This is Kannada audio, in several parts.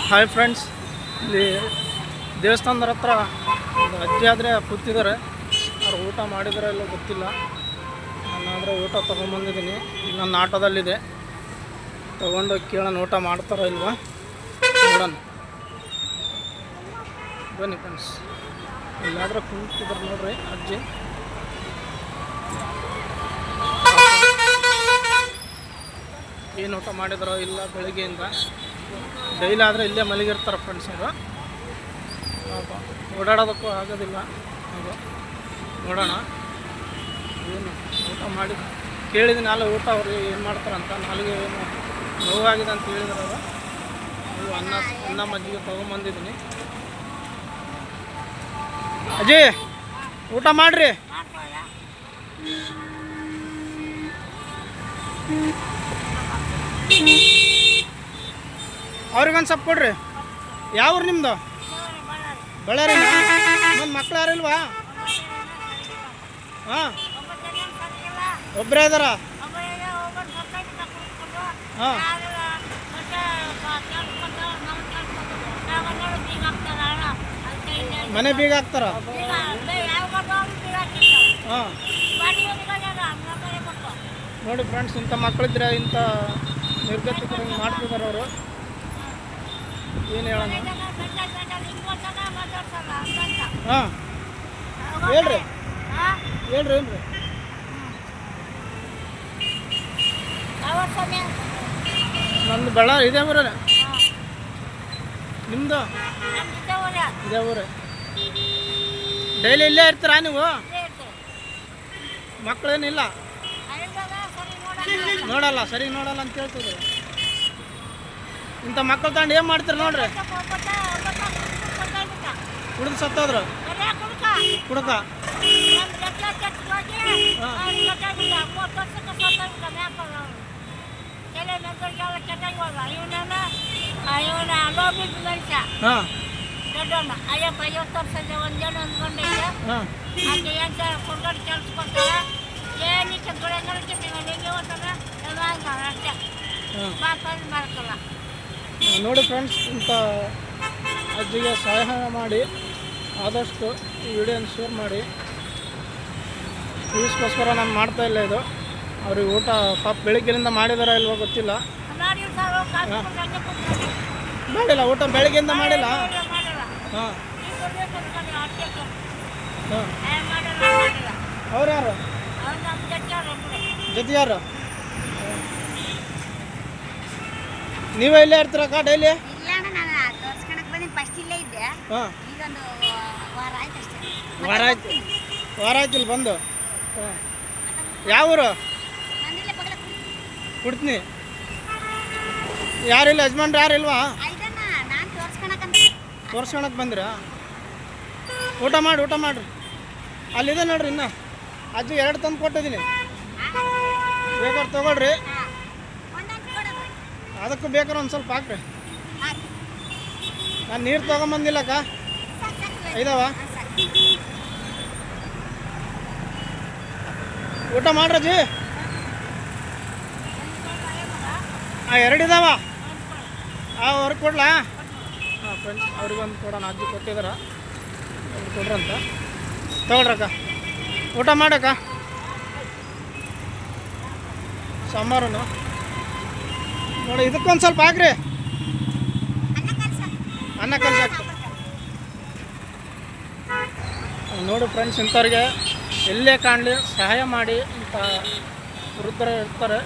ಹಾಯ್ ಫ್ರೆಂಡ್ಸ್, ಇಲ್ಲಿ ದೇವಸ್ಥಾನದ ಹತ್ರ ಒಂದು ಅಜ್ಜಿ ಆದರೆ ಕೂತಿದ್ದಾರೆ. ಅವ್ರು ಊಟ ಮಾಡಿದರೆ ಎಲ್ಲೋ ಗೊತ್ತಿಲ್ಲ. ನಾನಾದರೆ ಊಟ ತೊಗೊಂಬಂದಿದ್ದೀನಿ. ಈಗ ನನ್ನ ಆಟೋದಲ್ಲಿದೆ, ತೊಗೊಂಡೋಗಿ ಕೇಳೋಣ ಊಟ ಮಾಡ್ತಾರೋ ಇಲ್ವಾ ನೋಡೋಣ. ಬನ್ನಿ ಫ್ರೆಂಡ್ಸ್, ಎಲ್ಲಾದರೂ ಕೂತಿದ್ರು ನೋಡ್ರಿ ಅಜ್ಜಿ. ಏನು ಊಟ ಮಾಡಿದಾರೋ ಇಲ್ಲ ಬೆಳಗ್ಗೆಯಿಂದ. ಡೈಲಿ ಆದರೆ ಇಲ್ಲೇ ಮಲಗಿರ್ತಾರೆ ಫ್ರೆಂಡ್ಸ್ ಅವರು. ಓಡಾಡೋದಕ್ಕೂ ಆಗೋದಿಲ್ಲ. ಅದು ನೋಡೋಣ ಏನು ಊಟ ಮಾಡಿ ಕೇಳಿದ್ದೀನಿ. ನಾಳೆ ಊಟ ಅವ್ರಿಗೆ ಏನು ಮಾಡ್ತಾರಂತ. ನಾಳೆಗೆ ಏನು ನೋವಾಗಿದೆ ಅಂತ ಹೇಳಿದ್ರು ಅವರು. ಅನ್ನ ಮಜ್ಜಿಗೆ ತೊಗೊಂಬಂದಿದ್ದೀನಿ. ಅಜ್ಜಿ ಊಟ ಮಾಡ್ರಿ. ಅವ್ರಿಗೊಂದು ಸ್ವಲ್ಪ ಕೊಡ್ರಿ. ಯಾವ ಊರು ನಿಮ್ಮದು? ಬಳ್ಳಾರಿ. ನನ್ನ ಮಕ್ಳು ಯಾರಿಲ್ವಾ? ಹಾಂ, ಒಬ್ಬರೇ ಇದ್ದಾರ? ಹಾಂ, ಮನೆ ಬೀಗ ಹಾಕ್ತಾರ? ಹಾಂ, ನೋಡಿ ಫ್ರೆಂಡ್ಸ್, ಇಂಥ ಮಕ್ಕಳಿದ್ರೆ ಇಂಥ ನಿರ್ಗತಿಕರಂಗೆ ಮಾಡ್ತಿದ್ದಾರೆ ಅವರು. ಏನು ಹೇಳೋಣ? ಹಾಂ, ಹೇಳ್ರಿ ಹೇಳ್ರಿ ಹೇಳ್ರಿ. ನಂದು ಬಳ್ಳಾರಿ. ಇದೇ ಊರ? ನಿಮ್ಮದು ಇದೇ ಊರೇ? ಡೈಲಿ ಇಲ್ಲೇ ಇರ್ತೀರಾ ನೀವು? ಮಕ್ಕಳೇನಿಲ್ಲ? ನೋಡಲ್ಲ, ಸರಿ ನೋಡಲ್ಲ ಅಂತ ಹೇಳ್ತದೆ. ಇಂಥ ಮಕ್ಕಳು ತಗೊಂಡು ಏನು ಮಾಡ್ತೀರಿ ನೋಡ್ರಿ. ಕುಡಿದು ಸತ್ತೋದ್ರು ಕುಡ್ಕ. ಹಾಂ, ನೋಡಿ ಫ್ರೆಂಡ್ಸ್, ಇಂಥ ಅಜ್ಜಿಗೆ ಸಹಾಯ ಮಾಡಿ ಆದಷ್ಟು ಈ ವಿಡಿಯೋನ ಶೇರ್ ಮಾಡಿ. ವ್ಯೂಸ್ಗೋಸ್ಕರ ನಾನು ಮಾಡ್ತಾಯಿಲ್ಲ ಇದು. ಅವ್ರಿಗೆ ಊಟ ಪಾಪ ಬೆಳಗ್ಗೆಯಿಂದ ಮಾಡಿದಾರ ಇಲ್ವೋ ಗೊತ್ತಿಲ್ಲ. ಮಾಡಿಲ್ಲ ಊಟ, ಬೆಳಗ್ಗೆಯಿಂದ ಮಾಡಿಲ್ಲ. ಹಾಂ ಹಾಂ, ಅವ್ರು ಯಾರು? ಜೊತೆ ಯಾರು? ನೀವೇ ಇಲ್ಲೇ ಇರ್ತೀರಕ್ಕ ಡೈಲಿ? ಹಾಂ, ವಾರ ಆಯ್ತು ಇಲ್ಲಿ ಬಂದು. ಹಾಂ, ಯಾವ ಊರು? ಕೊಡ್ತೀನಿ. ಯಾರಿಲ್ಲ ಯಜಮಾನ್ರು? ಯಾರು ಇಲ್ವಾ? ತೋರ್ಸ್ಕೊಳಕ್ಕೆ ಬಂದಿರಾ? ಊಟ ಮಾಡಿರಿ. ಅಲ್ಲಿದೆ ನೋಡ್ರಿ. ಇನ್ನು ಅಜ್ಜಿ 2 ತಂದು ಕೊಟ್ಟಿದ್ದೀನಿ. ಬೇಕಾದ್ರೆ ತೊಗೊಳ್ರಿ. ಅದಕ್ಕೂ ಬೇಕಾದ್ರೆ ಒಂದು ಸ್ವಲ್ಪ ಹಾಕ್ರಿ. ನಾನು ನೀರು ತೊಗೊಂಬಂದಿಲ್ಲಕ್ಕ. ಇದಾವ? ಊಟ ಮಾಡ್ರಜ್ಜಿ. ಹಾಂ, 2 ಇದಾವ. ಅವ್ರಿಗೆ ಕೊಡ್ಲಾ? ಹಾಂ ಫ್ರೆಂಡ್ಸ್, ಅವ್ರಿಗೊಂದು ಕೊಡೋಣ. ಅಜ್ಜಿ ಕೊಟ್ಟಿದಾರ, ಅವ್ರು ಕೊಡ್ರಂತ. ತೊಗೊಳ್ರಕ್ಕ, ಊಟ ಮಾಡಕ್ಕ. ಸಾಂಬಾರು ನೋಡಿ. ಇದಕ್ಕೊಂದು ಸ್ವಲ್ಪ ಹಾಕ್ರಿ. ಅನ್ನ ಕಲ್ಸಾಕ ನೋಡಿ ಫ್ರೆಂಡ್ಸ್. ಇಂಥವ್ರಿಗೆ ಎಲ್ಲೇ ಕಾಣಲಿ ಸಹಾಯ ಮಾಡಿ. ಇಂಥ ವೃದ್ಧರು ಇರ್ತಾರೆ.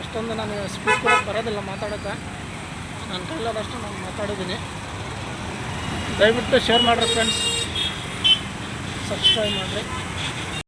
ಅಷ್ಟೊಂದು ನಾನು ಸ್ಪೀಡ್ ಕೂಡ ಬರೋದಿಲ್ಲ ಮಾತಾಡೋಕ್ಕೆ. ನನ್ನ ಕೈಲಾದಷ್ಟು ನಾನು ಮಾತಾಡಿದ್ದೀನಿ. ದಯವಿಟ್ಟು ಶೇರ್ ಮಾಡಿರಿ ಫ್ರೆಂಡ್ಸ್, ಸಬ್ಸ್ಕ್ರೈಬ್ ಮಾಡಿರಿ.